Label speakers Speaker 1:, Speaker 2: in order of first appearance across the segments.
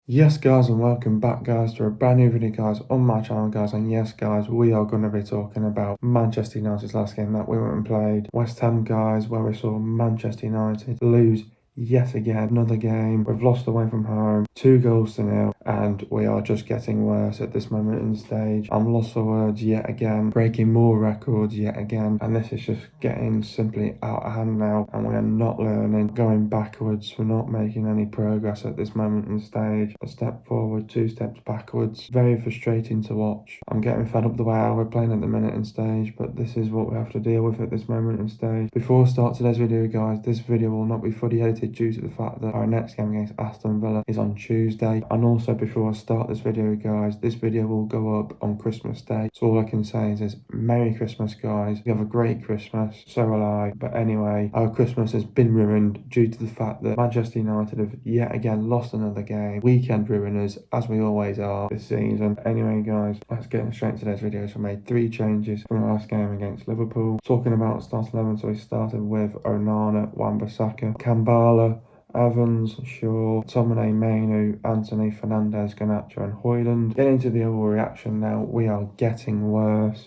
Speaker 1: Yes guys, and welcome back guys to a brand new video guys on my channel guys. And yes guys, we are going to be talking about Manchester United's last game that we went and played West Ham guys, where we saw Manchester United lose yet again. Another game, we've lost away from home, 2-0, and we are just getting worse at this moment in stage. I'm lost for words yet again, breaking more records yet again, and this is just getting simply out of hand now, and we are not learning, going backwards. We're not making any progress at this moment in stage. A step forward, 2 steps backwards. Very frustrating to watch. I'm getting fed up the way we're playing at the minute in stage, but this is what we have to deal with at this moment in stage. Before I start today's video guys, this video will not be fully edited due to the fact that our next game against Aston Villa is on Tuesday. And also, before I start this video guys, this video will go up on Christmas Day, so all I can say is Merry Christmas guys. You have a great Christmas, so will I. But anyway, our Christmas has been ruined due to the fact that Manchester United have yet again lost another game. Weekend ruiners, as we always are this season. Anyway guys, let's get straight into today's video. So I made 3 changes from the last game against Liverpool. Talking about start 11, so we started with Onana, Wan-Bissaka, Kambala, Evans, Shaw, Tomine, Mainu, Anthony, Fernandez, Garnacho and Højlund. Getting into the overreaction now, we are getting worse.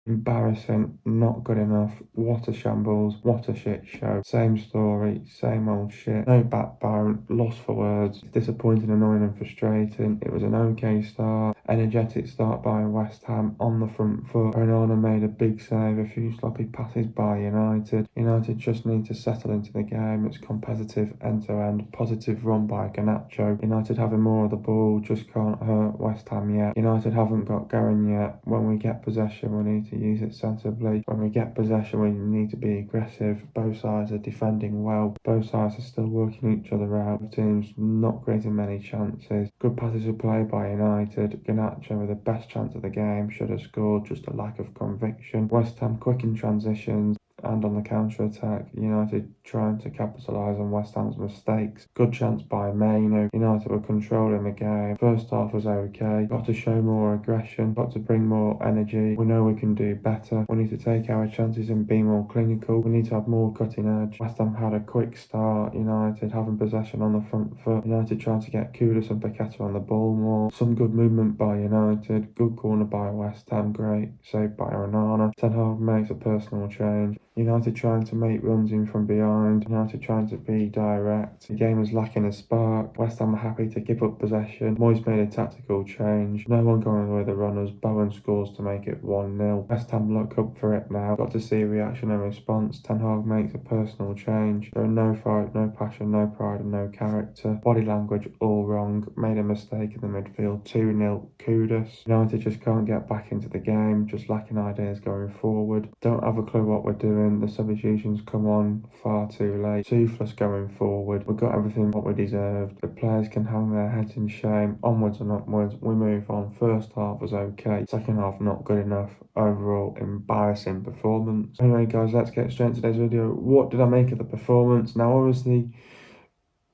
Speaker 1: Embarrassing, not good enough, what a shambles, what a shit show. Same story, same old shit, no backbone, lost for words. Disappointing, annoying and frustrating. It was an okay start, energetic start by West Ham on the front foot. Onana made a big save, a few sloppy passes by United. United just need to settle into the game. It's competitive end to end, positive run by Garnacho. United having more of the ball, just can't hurt West Ham yet. United haven't got going yet. When we get possession, we need to use it sensibly. When we get possession, we need to be aggressive. Both sides are defending well. Both sides are still working each other out. The team's not creating many chances. Good passes were played by United. Garnacho with the best chance of the game should have scored, just a lack of conviction. West Ham quick in transitions and on the counter-attack. United trying to capitalise on West Ham's mistakes. Good chance by Mainu. United were controlling the game. First half was okay. Got to show more aggression. Got to bring more energy. We know we can do better. We need to take our chances and be more clinical. We need to have more cutting edge. West Ham had a quick start. United having possession on the front foot. United trying to get Kudus and Paqueta on the ball more. Some good movement by United. Good corner by West Ham. Great save by Onana. Ten Hag makes a personal change. United trying to make runs in from behind. United trying to be direct. The game was lacking a spark. West Ham were happy to give up possession. Moyes made a tactical change. No one going with the runners. Bowen scores to make it 1-0. West Ham look up for it now. Got to see reaction and response. Ten Hag makes a personal change. There are no fight, no passion, no pride and no character. Body language all wrong. Made a mistake in the midfield. 2-0 Kudus. United just can't get back into the game. Just lacking ideas going forward. Don't have a clue what we're doing. The substitutions come on far too late. Toothless going forward. We got everything what we deserved. The players can hang their heads in shame. Onwards and upwards. We move on. First half was okay. Second half not good enough. Overall embarrassing performance. Anyway guys, let's get straight into today's video. What did I make of the performance? Now obviously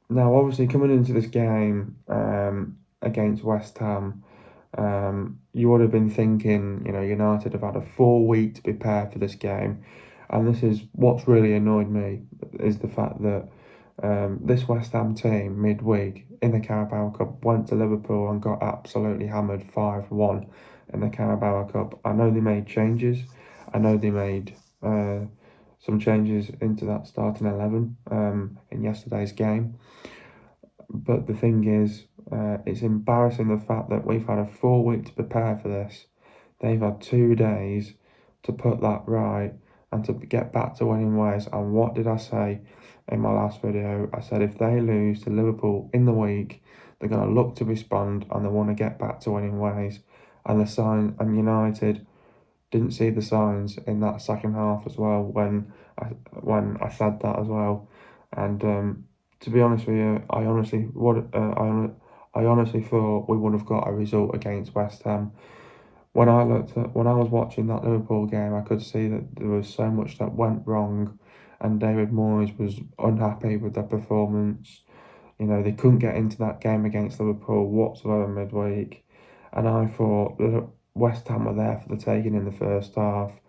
Speaker 1: coming into this game against West Ham, you would have been thinking, United have had a full week to prepare for this game. And this is what's really annoyed me, is the fact that this West Ham team midweek in the Carabao Cup went to Liverpool and got absolutely hammered 5-1 in the Carabao Cup. I know they made changes. I know they made some changes into that starting 11 in yesterday's game. But the thing is, it's embarrassing the fact that we've had a full week to prepare for this. They've had 2 days to put that right and to get back to winning ways. And what did I say in my last video? I said if they lose to Liverpool in the week, they're going to look to respond and they want to get back to winning ways. And United didn't see the signs in that second half as well when I said that as well. And to be honest with you, I honestly thought we would have got a result against West Ham. When I was watching that Liverpool game, I could see that there was so much that went wrong, and David Moyes was unhappy with their performance. They couldn't get into that game against Liverpool whatsoever midweek, and I thought that West Ham were there for the taking in the first half,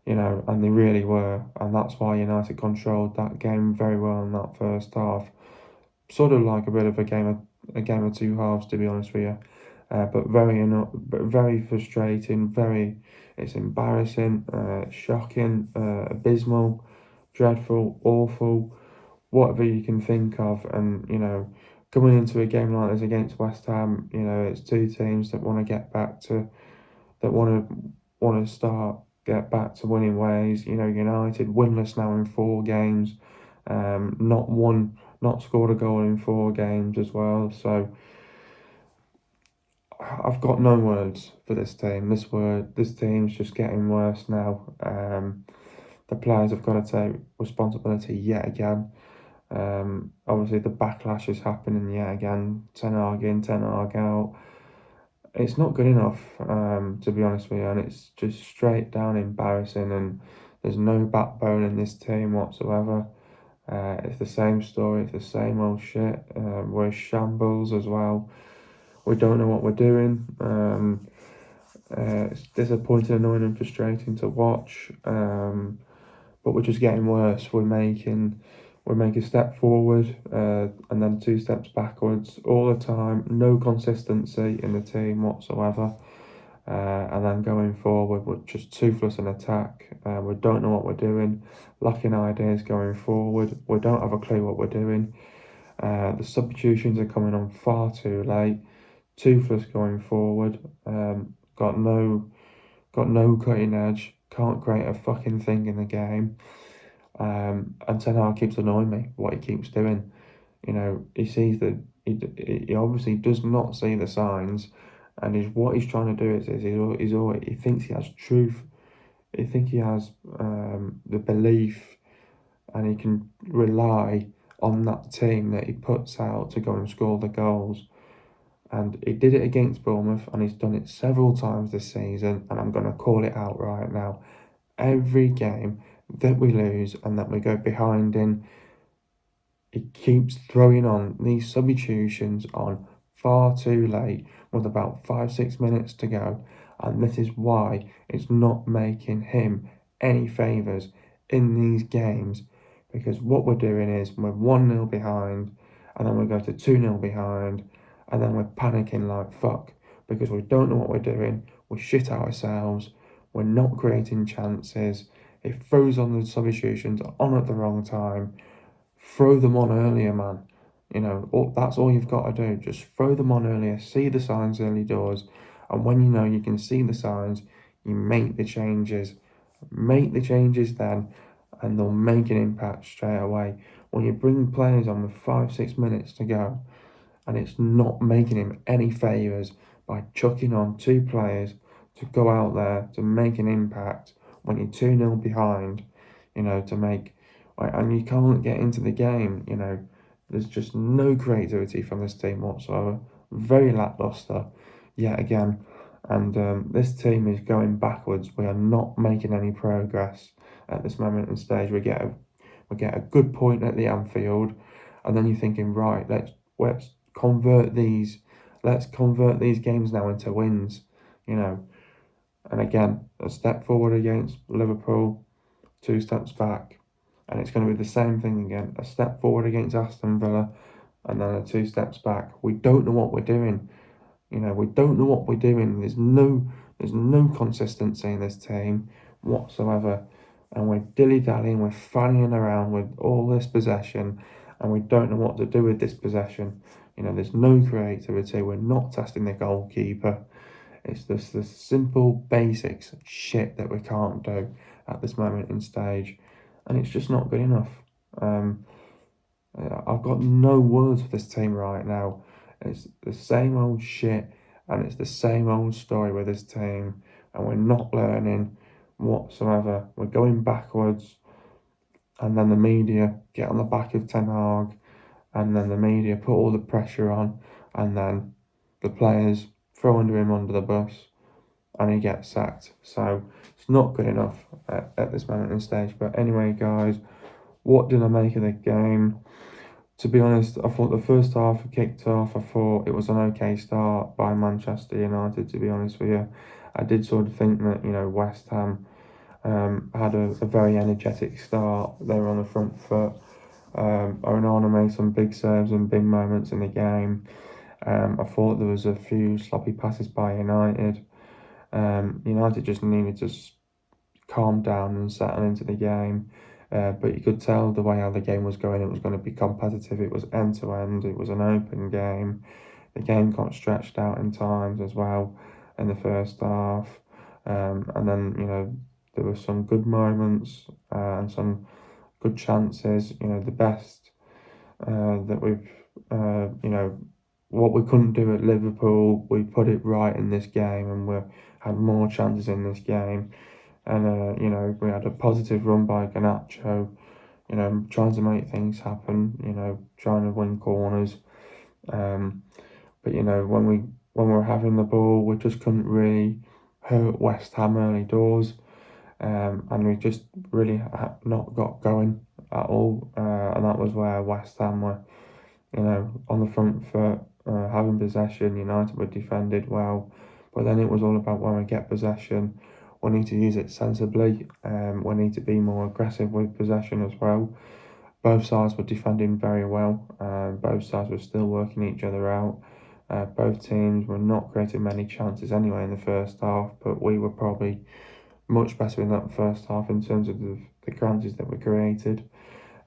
Speaker 1: and they really were, and that's why United controlled that game very well in that first half. sort of like a bit of a game of two halves, to be honest with you. But but very frustrating. It's embarrassing, shocking, abysmal, dreadful, awful, whatever you can think of. And coming into a game like this against West Ham, it's two teams that want to get back to that want to start get back to winning ways. United winless now in 4 games, not scored a goal in 4 games as well. So I've got no words for this team. This team's just getting worse now. The players have got to take responsibility yet again. Obviously the backlash is happening yet again. Ten Hag in, Ten Hag out. It's not good enough, to be honest with you, and it's just straight down embarrassing. And there's no backbone in this team whatsoever. It's the same story. It's the same old shit. We're shambles as well. We don't know what we're doing. It's disappointing, annoying, and frustrating to watch. But we're just getting worse. We make a step forward, and then 2 steps backwards all the time. No consistency in the team whatsoever. And then going forward, we're just toothless in attack. We don't know what we're doing. Lacking ideas going forward. We don't have a clue what we're doing. The substitutions are coming on far too late. Toothless going forward. Got no cutting edge. Can't create a fucking thing in the game. And Ten Hag keeps annoying me. What he keeps doing. He sees that he obviously does not see the signs, and what he's trying to do he thinks he has truth. He thinks he has the belief, and he can rely on that team that he puts out to go and score the goals. And he did it against Bournemouth, and he's done it several times this season. And I'm going to call it out right now. Every game that we lose and that we go behind in, he keeps throwing on these substitutions on far too late with about 5-6 minutes to go. And this is why it's not making him any favours in these games, because what we're doing is we're 1-0 behind, and then we go to 2-0 behind, and then we're panicking like fuck because we don't know what we're doing. We shit ourselves. We're not creating chances. It throws on the substitutions on at the wrong time. Throw them on earlier, man. That's all you've got to do. Just throw them on earlier. See the signs early doors, and when you can see the signs, you make the changes. Make the changes then, and they'll make an impact straight away. When you bring players on with 5-6 minutes to go, and it's not making him any favours by chucking on 2 players to go out there to make an impact when you're 2-0 behind, to make, and you can't get into the game, there's just no creativity from this team whatsoever. Very lackluster, yet again. And this team is going backwards. We are not making any progress at this moment in stage. We get a good point at the Anfield, and then you're thinking, right, let's convert these games now into wins, And again, a step forward against Liverpool, 2 steps back, and it's going to be the same thing again. A step forward against Aston Villa, and then 2 steps back. We don't know what we're doing. We don't know what we're doing. There's no consistency in this team whatsoever, and we're dilly-dallying, we're fanning around with all this possession, and we don't know what to do with this possession. There's no creativity. We're not testing the goalkeeper. It's just the simple basics shit that we can't do at this moment in stage, and it's just not good enough. I've got no words for this team right now. It's the same old shit, and it's the same old story with this team, and we're not learning whatsoever. We're going backwards, and then the media get on the back of Ten Hag, and then the media put all the pressure on, and then the players throw him under the bus, and he gets sacked. So it's not good enough at this moment in stage. But anyway, guys, what did I make of the game? To be honest, I thought the first half kicked off. I thought it was an okay start by Manchester United, to be honest with you. I did sort of think that, West Ham had a very energetic start. They were on the front foot. Onana made some big saves and big moments in the game. I thought there was a few sloppy passes by United. United just needed to calm down and settle into the game. But you could tell the way how the game was going, it was going to be competitive. It was end to end. It was an open game. The game got stretched out in times as well in the first half. And then, there were some good moments and some good chances. The best that we've, what we couldn't do at Liverpool, we put it right in this game, and we had more chances in this game. And we had a positive run by Garnacho, trying to make things happen, trying to win corners. But when we were having the ball, we just couldn't really hurt West Ham early doors, and we just really not got going at all. And that was where West Ham were, on the front foot, having possession. United were defended well, but then it was all about when we get possession, we need to use it sensibly. We need to be more aggressive with possession as well. Both sides were defending very well. Both sides were still working each other out. Both teams were not creating many chances anyway in the first half, but we were probably much better in that first half in terms of the chances that we created.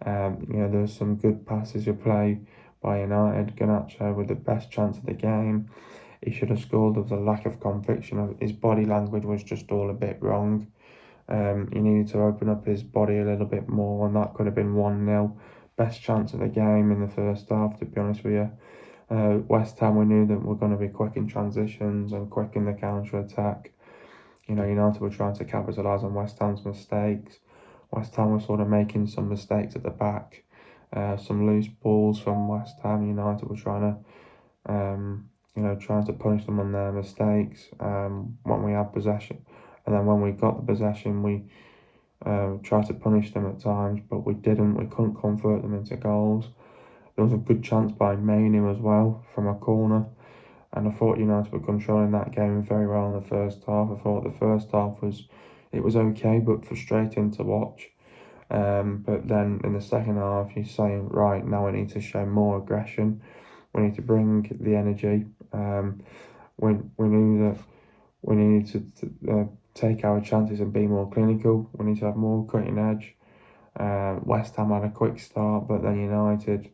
Speaker 1: There was some good passes of play by United. Garnacho with the best chance of the game. He should have scored. There was a lack of conviction. His body language was just all a bit wrong. He needed to open up his body a little bit more, and that could have been 1-0. Best chance of the game in the first half, to be honest with you. West Ham, we knew that we're going to be quick in transitions and quick in the counter attack. United were trying to capitalise on West Ham's mistakes. West Ham were sort of making some mistakes at the back. Some loose balls from West Ham. United were trying to punish them on their mistakes when we had possession. And then when we got the possession, we tried to punish them at times, but we didn't. We couldn't convert them into goals. There was a good chance by Mainoo as well from a corner. And I thought United were controlling that game very well in the first half. I thought the first half was okay, but frustrating to watch. But then in the second half, you're saying, right, now we need to show more aggression. We need to bring the energy. We knew that we needed to take our chances and be more clinical. We need to have more cutting edge. West Ham had a quick start, but then United,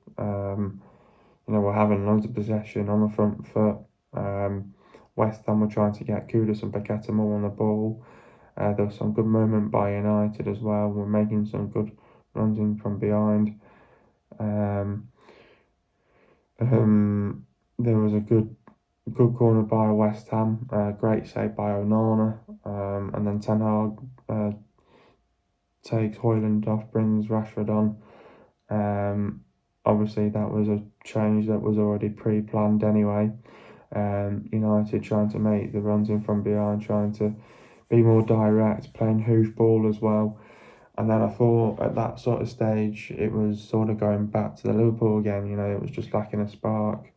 Speaker 1: were having loads of possession on the front foot. West Ham were trying to get Kudus and Paqueta more on the ball. There was some good movement by United as well. We're making some good runs in from behind. There was a good corner by West Ham. Great save by Onana. And then Ten Hag takes Højlund off, brings Rashford on. Obviously, that was a change that was already pre-planned anyway. United trying to make the runs in from behind, trying to be more direct, playing hoofball as well. And then I thought at that sort of stage, it was sort of going back to the Liverpool game. It was just lacking a spark,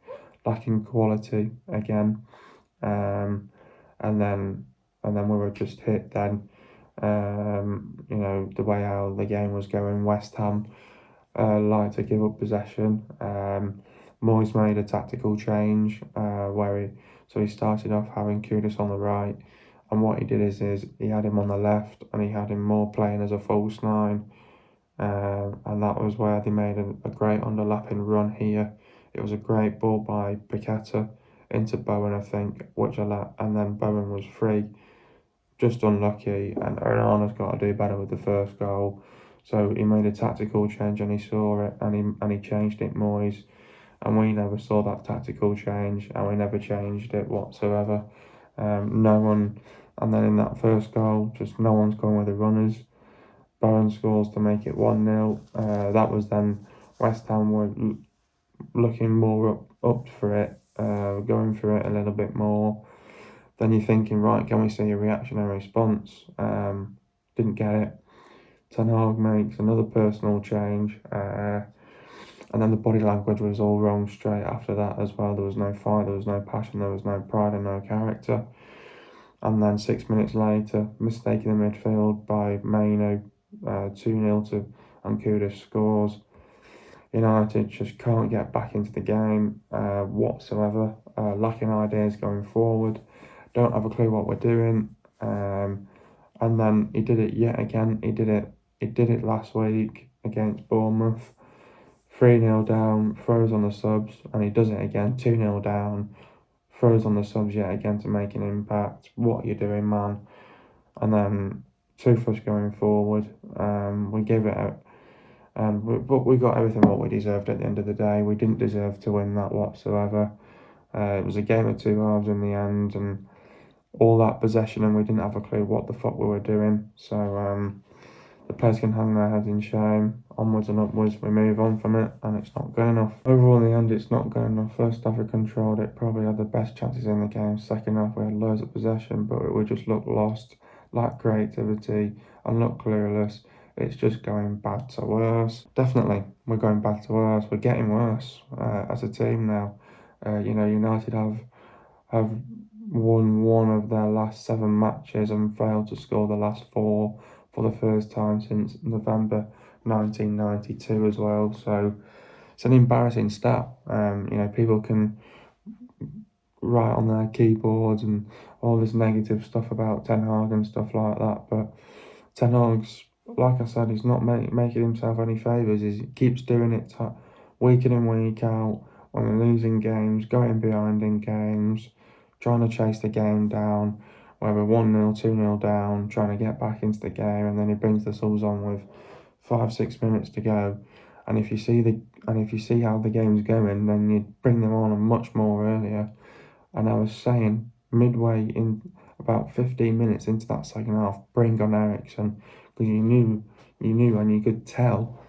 Speaker 1: lacking quality again. And then we were just hit then. The way how the game was going, West Ham like to give up possession. Moyes made a tactical change where he started off having Kudus on the right, and what he did is he had him on the left and he had him more playing as a false nine, and that was where they made a great underlapping run here. It was a great ball by Paqueta into Bowen, I think, and then Bowen was free. Just unlucky, and Onana's got to do better with the first goal. So he made a tactical change and he saw it and he changed it, Moyes. And we never saw that tactical change and we never changed it whatsoever. No one, and then in that first goal, just no one's going with the runners. Bowen scores to make it 1-0. That was then West Ham were looking more up for it, going for it a little bit more. Then you're thinking, right, can we see a reactionary response? Didn't get it. Ten Hag makes another personal change, and then the body language was all wrong straight after that as well. There was no fight, there was no passion, there was no pride and no character. And then 6 minutes later, mistake in the midfield by Mainoo, 2-0 to Kudus scores. United just can't get back into the game whatsoever. Lacking ideas going forward. Don't have a clue what we're doing. And then he did it yet again. He did it last week against Bournemouth. 3-0 down, throws on the subs, and he does it again. 2-0 down, throws on the subs yet again to make an impact. What are you doing, man? And then toothless going forward. We gave it out. But we got everything what we deserved at the end of the day. We didn't deserve to win that whatsoever. It was a game of two halves in the end, and all that possession, and we didn't have a clue what the fuck we were doing. So the players can hang their heads in shame. Onwards and upwards, we move on from it, and it's not good enough. Overall, in the end, it's not good enough. First half, we controlled it, probably had the best chances in the game. Second half, we had loads of possession, but we just looked lost, lacked creativity, and looked clueless. It's just going bad to worse. Definitely, we're going bad to worse. We're getting worse as a team now. United have won one of their last 7 matches and failed to score the last 4 for the first time since November 1992 as well. So it's an embarrassing stat. People can write on their keyboards and all this negative stuff about Ten Hag and stuff like that, but Ten Hag's, like I said, he's not making himself any favours. He keeps doing it week in and week out when we're losing games, going behind in games, trying to chase the game down, where we're 1-0, 2-0 down, trying to get back into the game, and then he brings the subs on with 5-6 minutes to go. And if you see how the game's going, then you bring them on much more earlier. And I was saying midway in, about 15 minutes into that second half, bring on Eriksen, because you knew and you could tell,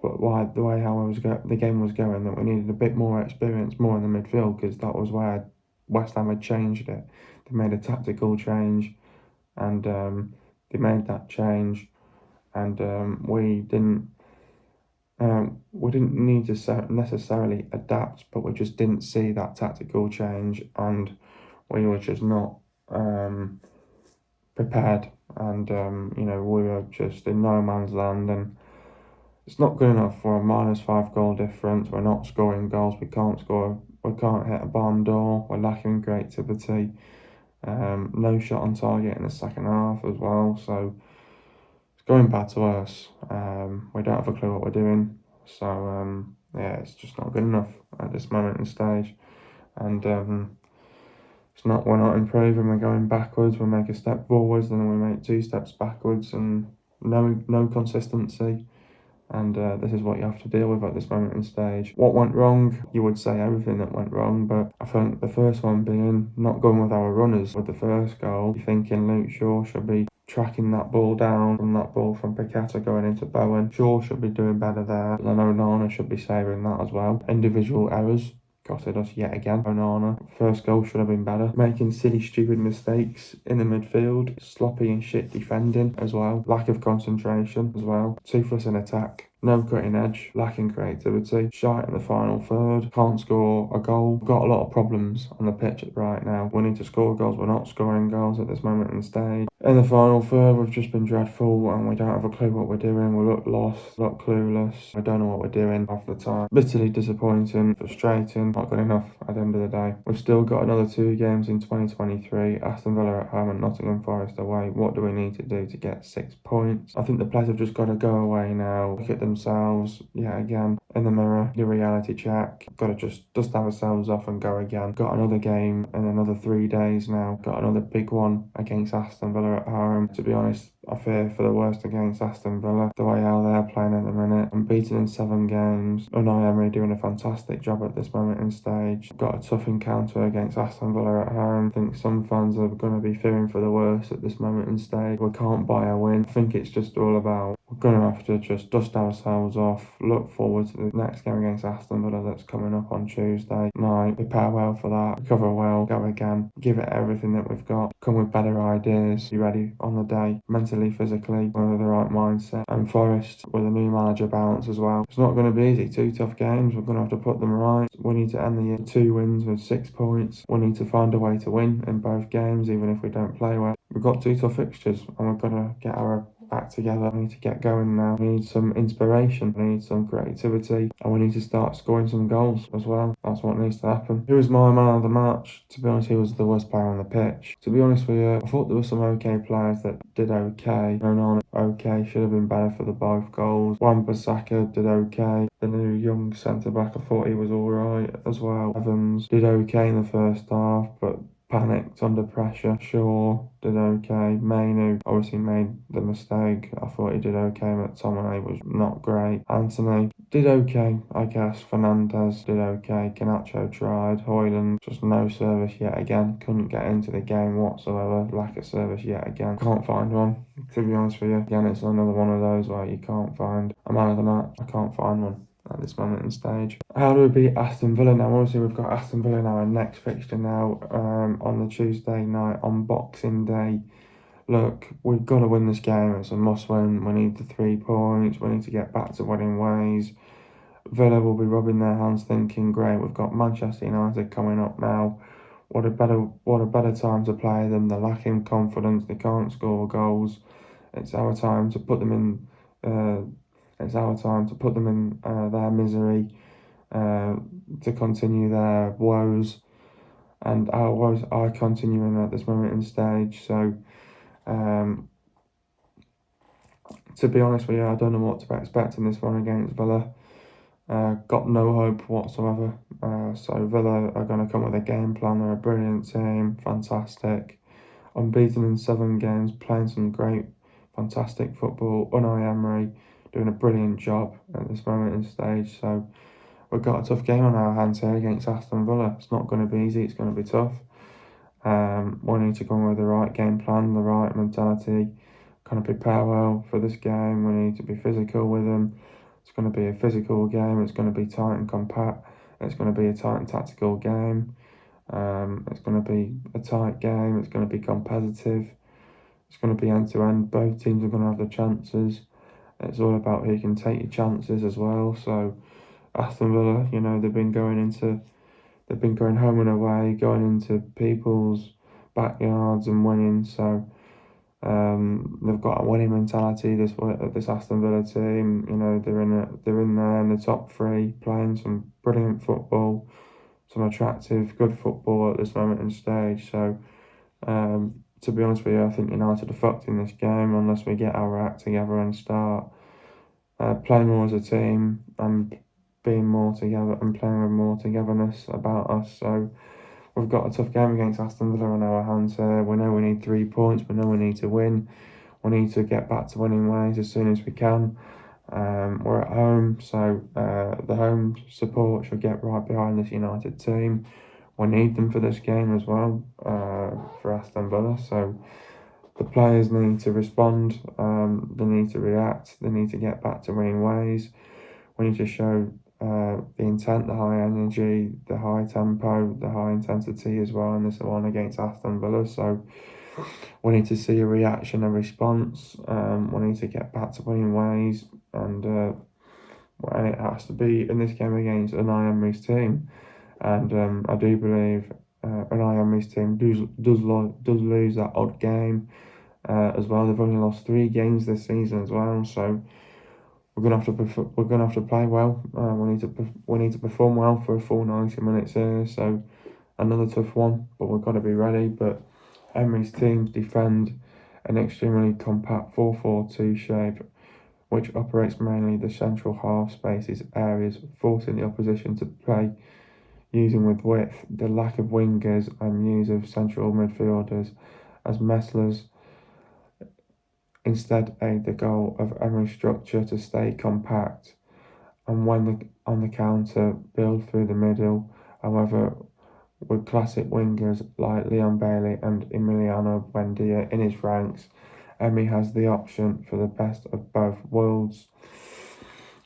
Speaker 1: but the way how the game was going, that we needed a bit more experience, more in the midfield, because that was where West Ham had changed it. They made a tactical change, and they made that change, and we didn't need to necessarily adapt, but we just didn't see that tactical change, and we were just not prepared, and we were just in no man's land, and it's not good enough for a -5 goal difference. We're not scoring goals. We can't score. We can't hit a barn door. We're lacking creativity. No shot on target in the second half as well. So it's going bad to worse. We don't have a clue what we're doing. So it's just not good enough at this moment in stage. And we're not improving. We're going backwards. We make a step forwards, then we make 2 steps backwards, and no consistency. And this is what you have to deal with at this moment in stage. What went wrong? You would say everything that went wrong, but I think the first one being not going with our runners with the first goal. You're thinking Luke Shaw should be tracking that ball down from Paqueta going into Bowen. Shaw should be doing better there. Then Onana should be saving that as well. Individual errors costed us yet again. Onana, first goal should have been better. Making silly, stupid mistakes in the midfield. Sloppy and shit defending as well. Lack of concentration as well. Toothless in attack. No cutting edge, lacking creativity, shite in the final third, can't score a goal. Got a lot of problems on the pitch right now. We need to score goals, we're not scoring goals at this moment in stage. In the final third, we've just been dreadful, and we don't have a clue what we're doing. We look lost, look clueless. I don't know what we're doing half the time. Bitterly disappointing, frustrating, not good enough at the end of the day. We've still got another 2 games in 2023, Aston Villa at home and Nottingham Forest away. What do we need to do to get 6 points? I think the players have just got to go away now, look at themselves yet again in the mirror, the reality check. Got to just dust ourselves off and go again. Got another game in another 3 days now. Got another big one against Aston Villa at home. To be honest, I fear for the worst against Aston Villa, the way how they're playing at the minute. Unbeaten in 7 games. Unai Emery doing a fantastic job at this moment in stage. Got a tough encounter against Aston Villa at home. I think some fans are going to be fearing for the worst at this moment in stage. We can't buy a win. I think it's just all about, we're going to have to just dust ourselves off, look forward to the next game against Aston Villa that's coming up on Tuesday night, prepare well for that, recover well, go again, give it everything that we've got, come with better ideas, be ready on the day, mentally, physically, with the right mindset. And Forest, with a new manager bounce as well. It's not going to be easy, 2 tough games, we're going to have to put them right. We need to end the year with 2 wins with 6 points. We need to find a way to win in both games, even if we don't play well. We've got 2 tough fixtures, and we've got to get our act together. We need to get going now. We need some inspiration. We need some creativity. And we need to start scoring some goals as well. That's what needs to happen. Who was my man of the match? To be honest, he was the worst player on the pitch. To be honest with you, I thought there were some okay players that did okay. Onana, okay, should have been better for the both goals. Wan-Bissaka did okay. The new young centre-back, I thought he was alright as well. Evans did okay in the first half, but panicked under pressure. Shaw did okay. Mainu obviously made the mistake. I thought he did okay, but McTominay was not great. Anthony did okay, I guess. Fernandez did okay. Garnacho tried. Højlund, just no service yet again. Couldn't get into the game whatsoever. Lack of service yet again. Can't find one, to be honest with you. Again, it's another one of those where you can't find a man of the match. I can't find one at this moment in stage. How do we beat Aston Villa now? Obviously, we've got Aston Villa now, our next fixture now on the Tuesday night on Boxing Day. Look, we've got to win this game. It's a must-win. We need the 3 points. We need to get back to winning ways. Villa will be rubbing their hands thinking, great, we've got Manchester United coming up now. What a better time to play them. They're lacking confidence. They can't score goals. It's our time to put them in... It's our time to put them in their misery, to continue their woes, and our woes are continuing at this moment in stage. So, to be honest with you, I don't know what to expect in this one against Villa. Got no hope whatsoever. So Villa are going to come with a game plan. They're a brilliant team, fantastic, unbeaten in 7 games, playing some great, fantastic football. Unai Emery doing a brilliant job at this moment in stage. So we've got a tough game on our hands here against Aston Villa. It's not going to be easy. It's going to be tough. We need to come with the right game plan, the right mentality, kind of prepare well for this game. We need to be physical with them. It's going to be a physical game. It's going to be tight and compact. It's going to be a tight and tactical game. It's going to be a tight game. It's going to be competitive. It's going to be end-to-end. Both teams are going to have the chances. It's all about who can take your chances as well. So Aston Villa, you know, they've been going home and away, going into people's backyards and winning. So they've got a winning mentality. This Aston Villa team, you know, they're in there in the top 3, playing some brilliant football, some attractive, good football at this moment in stage. So to be honest with you, I think United are fucked in this game unless we get our act together and start playing more as a team and being more together and playing with more togetherness about us. So we've got a tough game against Aston Villa on our hands here. We know we need 3 points. We know we need to win. We need to get back to winning ways as soon as we can. We're at home, so the home support should get right behind this United team. We need them for this game as well, for Aston Villa. So the players need to respond. They need to react. They need to get back to winning ways. We need to show the intent, the high energy, the high tempo, the high intensity as well in this one against Aston Villa. So we need to see a reaction, a response. We need to get back to winning ways, and it has to be in this game against Unai Emery's team. And I do believe Unai Emery's team does lose that odd game as well. They've only lost 3 games this season as well, so we're gonna have to play well. We need to perform well for a full 90 minutes here. So another tough one, but we've got to be ready. But Emery's teams defend an extremely compact 4-4-2 shape, which operates mainly the central half spaces areas, forcing the opposition to play using with width, the lack of wingers and use of central midfielders as Messler's instead aid the goal of Emery's structure to stay compact, and when on the counter build through the middle. However, with classic wingers like Leon Bailey and Emiliano Buendia in his ranks, Emery has the option for the best of both worlds.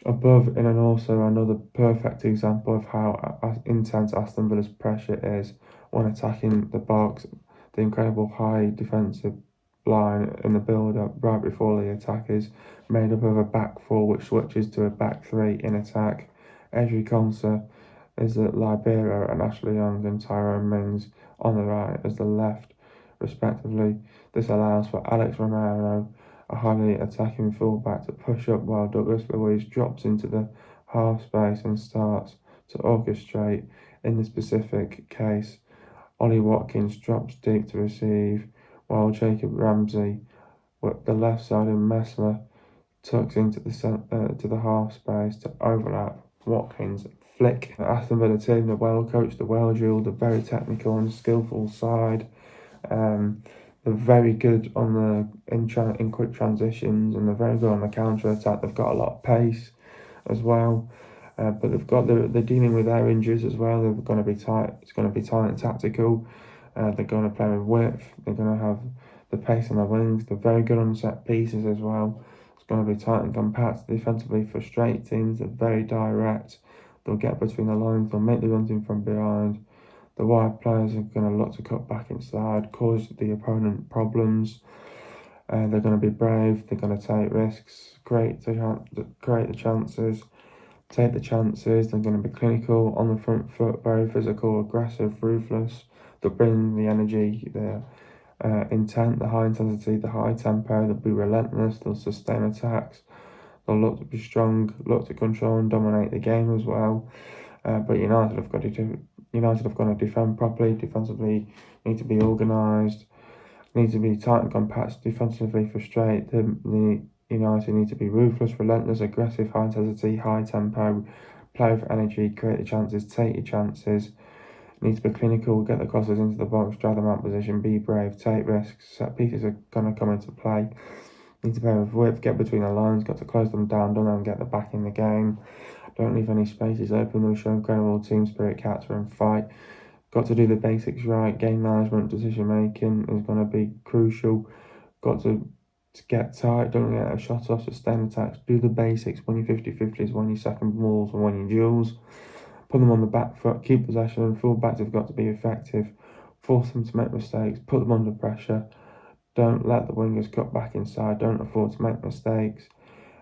Speaker 1: Above in and also another perfect example of how intense Aston Villa's pressure is when attacking the box, the incredible high defensive line in the build-up right before the attack is made up of a back 4 which switches to a back 3 in attack. Ezri Konsa is the Libero and Ashley Young and Tyrone Mings on the right as the left, respectively. This allows for Alex Romero, a highly attacking fullback to push up while Douglas Luiz drops into the half space and starts to orchestrate. In this specific case, Ollie Watkins drops deep to receive, while Jacob Ramsey, with the left side of Messler, tucks into to the half space to overlap Watkins. Flick. Aston Villa team, the well coached, the well drilled, the very technical and skillful side. They're very good on in quick transitions, and they're very good on the counter attack. They've got a lot of pace as well. But they're dealing with their injuries as well. They're going to be tight. It's going to be tight and tactical. They're going to play with width. They're going to have the pace on their wings. They're very good on set pieces as well. It's going to be tight and compact. Defensively frustrate teams. They're very direct. They'll get between the lines. They'll make the runs in from behind. The wide players are going to look to cut back inside, cause the opponent problems. They're going to be brave. They're going to take risks, create the chances. Take the chances. They're going to be clinical, on the front foot, very physical, aggressive, ruthless. They'll bring the energy, the intent, the high intensity, the high tempo. They'll be relentless. They'll sustain attacks. They'll look to be strong, look to control and dominate the game as well. But United have got to defend properly. Defensively, need to be organised. Need to be tight and compact. Defensively frustrate. The United need to be ruthless, relentless, aggressive, high intensity, high tempo, play with energy, create the chances, take your chances. Need to be clinical, get the crosses into the box, drive them out position, be brave, take risks. Set pieces are going to come into play. Need to play with width, get between the lines, got to close them down, don't let them get the back in the game. Don't leave any spaces open. They'll show incredible team spirit, character and fight. Got to do the basics right. Game management, decision making is going to be crucial. Got to get tight, don't get a shot off, sustain attacks, do the basics, win your 50-50s, win your second balls and win your duels. Put them on the back foot, keep possession. Full backs have got to be effective. Force them to make mistakes, put them under pressure. Don't let the wingers cut back inside, don't afford to make mistakes.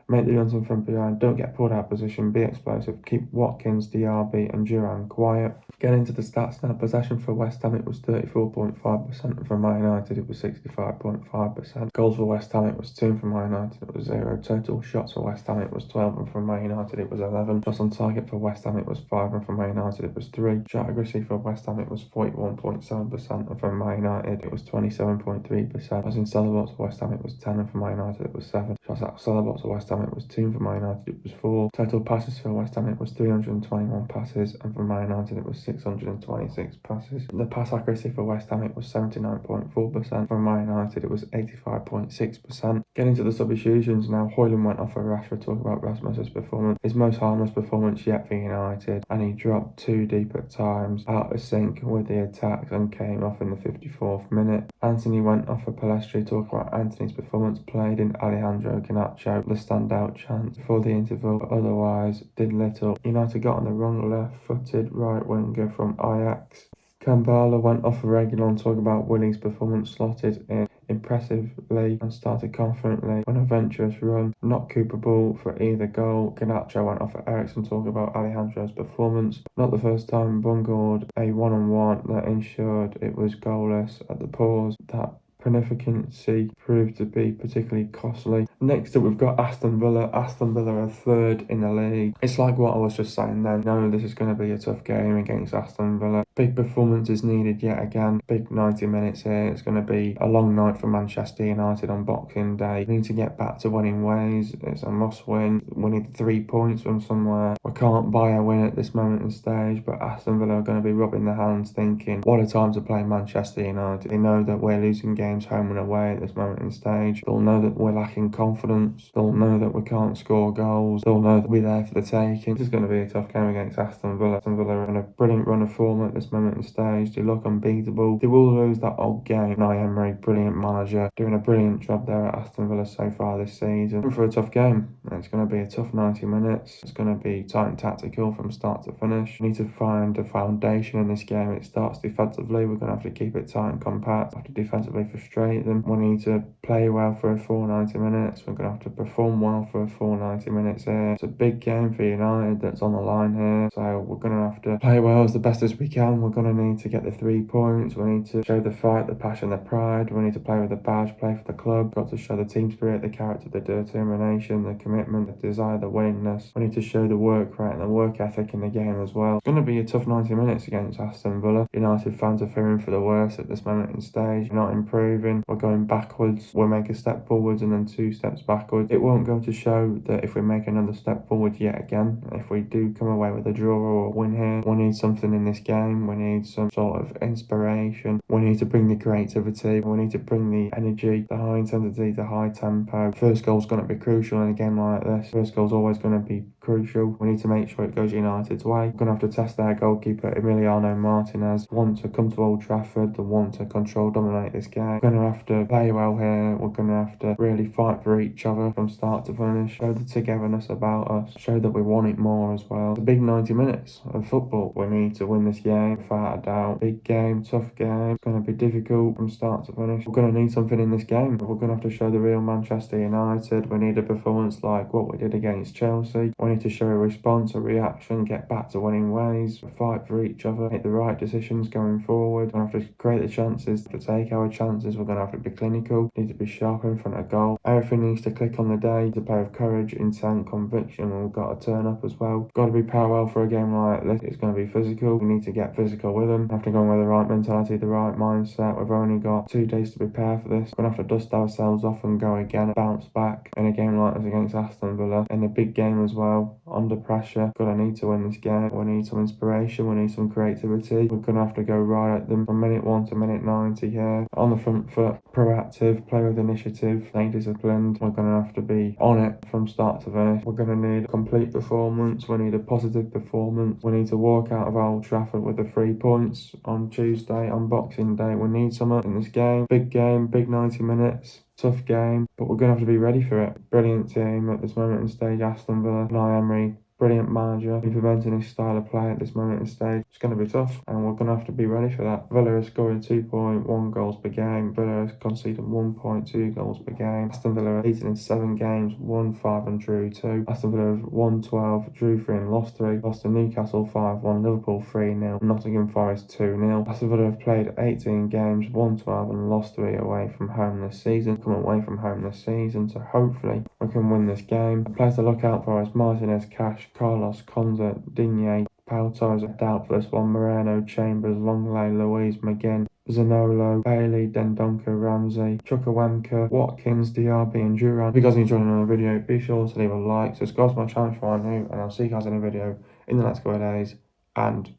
Speaker 1: Make the runs in from behind, don't get pulled out of position, be explosive, keep Watkins, Diaby and Duran quiet. Get into the stats now. Possession for West Ham, it was 34.5%, and for Man United it was 65.5%. Goals for West Ham, it was 2, and for Man United it was 0. Total shots for West Ham, it was 12, and for Man United it was 11. Shots on target for West Ham, it was 5, and for Man United it was 3. Shot accuracy for West Ham, it was 41.7%, and for Man United it was 27.3%. As in centre box for West Ham, it was 10, and for Man United it was 7. Shots out of centre box for West Ham, it was 2, for Man United it was 4. Total passes for West Ham, it was 321 passes, and for Man United it was 626 passes. The pass accuracy for West Ham, it was 79.4%. For Man United, it was 85.6%. Getting to the substitutions now, Højlund went off for Rashford. Talk about Rasmus's performance. His most harmless performance yet for United, and he dropped too deep at times, out of sync with the attacks, and came off in the 54th minute. Anthony went off for Pellistri. Talk about Anthony's performance. Played in Alejandro Garnacho, the standout chance for the interval, but otherwise did little. United got on the wrong left-footed right winger from Ajax. Kambala went off for Reguilon. Talk about Willie's performance, slotted in impressively and started confidently on a venturous run, not coupable for either goal. Garnacho went off for Ericsson. Talk about Alejandro's performance. Not the first time bungled a one-on-one that ensured it was goalless at the pause. That Panificancy proved to be particularly costly. Next up, we've got Aston Villa. Aston Villa are third in the league. It's like what I was just saying then. No, this is going to be a tough game against Aston Villa. Big performance is needed yet again. Big 90 minutes here. It's going to be a long night for Manchester United on Boxing Day. We need to get back to winning ways. It's a must win. We need 3 points from somewhere. We can't buy a win at this moment in stage, but Aston Villa are going to be rubbing their hands thinking, what a time to play Manchester United. They know that we're losing games home and away at this moment in stage. They'll know that we're lacking confidence. They'll know that we can't score goals. They'll know that we're there for the taking. This is going to be a tough game against Aston Villa. Aston Villa are in a brilliant run of form at this moment in stage. They look unbeatable. They will lose that old game. Unai Emery, brilliant manager, doing a brilliant job there at Aston Villa so far this season. For a tough game. It's going to be a tough 90 minutes. It's going to be tight and tactical from start to finish. We need to find a foundation in this game. It starts defensively. We're going to have to keep it tight and compact. Have to defensively frustrate them. We need to play well for a full 90 minutes. We're going to have to perform well for a full 90 minutes here. It's a big game for United that's on the line here. So we're going to have to play well as the best as we can. We're going to need to get the 3 points. We need to show the fight, the passion, the pride. We need to play with the badge, play for the club. Got to show the team spirit, the character, the determination, the commitment, the desire, the willingness. We need to show the work rate and the work ethic in the game as well. It's going to be a tough 90 minutes against Aston Villa. United fans are fearing for the worst at this moment in stage. We're not improving. We're going backwards. We'll make a step forwards and then 2 steps backwards. It won't go to show that if we make another step forward yet again, if we do come away with a draw or a win here, we need something in this game. We need some sort of inspiration. We need to bring the creativity. We need to bring the energy, the high intensity, the high tempo. First goal's going to be crucial in a game like this. First goal's always going to be crucial. We need to make sure it goes United's way. We're going to have to test their goalkeeper, Emiliano Martinez. Want to come to Old Trafford, they want to control, dominate this game. We're going to have to play well here. We're going to have to really fight for each other from start to finish. Show the togetherness about us. Show that we want it more as well. It's a big 90 minutes of football. We need to win this game without a doubt. Big game, tough game. It's going to be difficult from start to finish. We're going to need something in this game. We're going to have to show the real Manchester United. We need a performance like what we did against Chelsea. We need to show a response, a reaction, get back to winning ways, fight for each other, make the right decisions going forward. We're going to have to create the chances, to take our chances. We're going to have to be clinical, need to be sharp in front of goal. Everything needs to click on the day. It's a play of courage, intent, conviction, and we've got to turn up as well. Got to be parallel for a game like this. It's going to be physical. We need to get physical with them. We have to go in with the right mentality, the right mindset. We've only got 2 days to prepare for this. We're going to have to dust ourselves off and go again and bounce back in a game like this against Aston Villa. In a big game as well, under pressure. Gonna need to win this game. We need some inspiration. We need some creativity. We're gonna have to go right at them from minute 1 to minute 90 here. On the front foot, proactive, play with initiative, stay disciplined. We're gonna have to be on it from start to finish. We're gonna need a complete performance. We need a positive performance. We need to walk out of Old Trafford with the 3 points on Tuesday, on Boxing Day. We need something in this game. Big 90 minutes. Tough game, but we're going to have to be ready for it. Brilliant team at this moment in stage, Aston Villa. Unai Emery, brilliant manager, implementing his style of play at this moment in stage. It's going to be tough, and we're going to have to be ready for that. Villa is scoring 2.1 goals per game. Villa is conceding 1.2 goals per game. Aston Villa are leading in 7 games, won 5 and drew 2. Aston Villa have won 12, drew 3 and lost 3. Lost to Newcastle 5-1, Liverpool 3-0, Nottingham Forest 2-0. Aston Villa have played 18 games, won 12 and lost 3 away from home this season. Come away from home this season, so hopefully we can win this game. The players to look out for is Martinez, Cash, Carlos, Konza, Digne, Pau Torres, doubtless one, Moreno, Chambers, Longley, Louise, McGinn, Zanolo, Bailey, Dendonka, Ramsey, Chukwuemeka, Watkins, Diaby and Duran. If you guys enjoyed another video, be sure to leave a like, subscribe to my channel if you are new, and I'll see you guys in a video in the next couple of days, and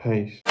Speaker 1: peace.